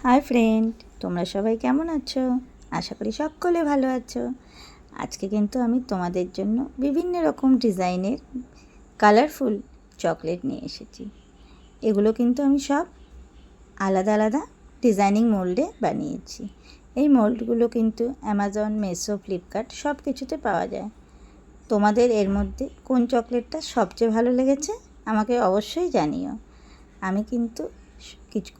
Hi friend, তোমরা সবাই কেমন আছো? আশা করি সকলে ভালো আছো। আজকে কিন্তু আমি তোমাদের জন্য বিভিন্ন রকম ডিজাইনের কালারফুল চকলেট নিয়ে এসেছি। এগুলো কিন্তু আমি সব আলাদা আলাদা ডিজাইনিং মোল্ডে বানিয়েছি। এই মোল্ডগুলো কিন্তু অ্যামাজন, মেসো, ফ্লিপকার্ট সব কিছুতে পাওয়া যায়। তোমাদের এর মধ্যে কোন চকলেটটা সবচেয়ে ভালো লেগেছে আমাকে অবশ্যই জানিও। আমি কিন্তু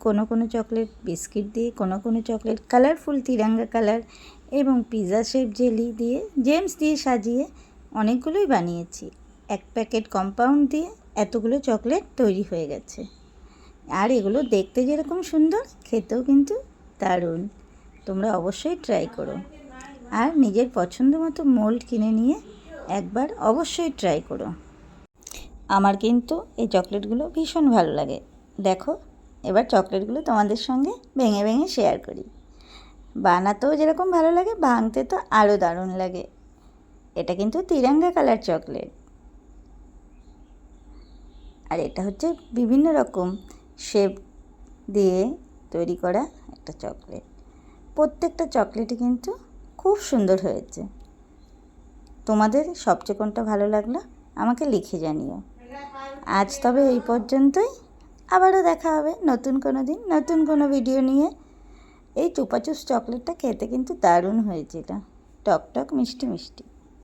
কোনো চকলেট বিস্কিট দিয়ে, কোনো চকলেট কালারফুল তিরঙ্গা কালার এবং পিৎজা শেপ জেলি দিয়ে, জেমস দিয়ে সাজিয়ে অনেকগুলোই বানিয়েছি। এক প্যাকেট কম্পাউন্ড দিয়ে এতগুলো চকলেট তৈরি হয়ে গেছে। আর এগুলো দেখতে যেরকম সুন্দর, খেতেও কিন্তু দারুণ। তোমরা অবশ্যই ট্রাই করো। আর নিজের পছন্দ মতো মোল্ড কিনে নিয়ে একবার অবশ্যই ট্রাই করো। আমার কিন্তু এই চকলেটগুলো ভীষণ ভালো লাগে। দেখো, এবার চকলেটগুলো তোমাদের সঙ্গে ভেঙে ভেঙে শেয়ার করি। বানাতেও যেরকম ভালো লাগে, ভাঙতে তো আরও দারুণ লাগে। এটা কিন্তু তিরঙ্গা কালার চকলেট, আর এটা হচ্ছে বিভিন্ন রকম শেপ দিয়ে তৈরি করা একটা চকলেট। প্রত্যেকটা চকলেটই কিন্তু খুব সুন্দর হয়েছে। তোমাদের সবচেয়ে কোনটা ভালো লাগলো আমাকে লিখে জানিও। আজ তবে এই পর্যন্তই। আবারও দেখা হবে নতুন কোনো দিন, নতুন কোনো ভিডিও নিয়ে। এই চুপাচুপস চকলেটটা খেতে কিন্তু দারুণ হয়েছিল, টক টক মিষ্টি মিষ্টি।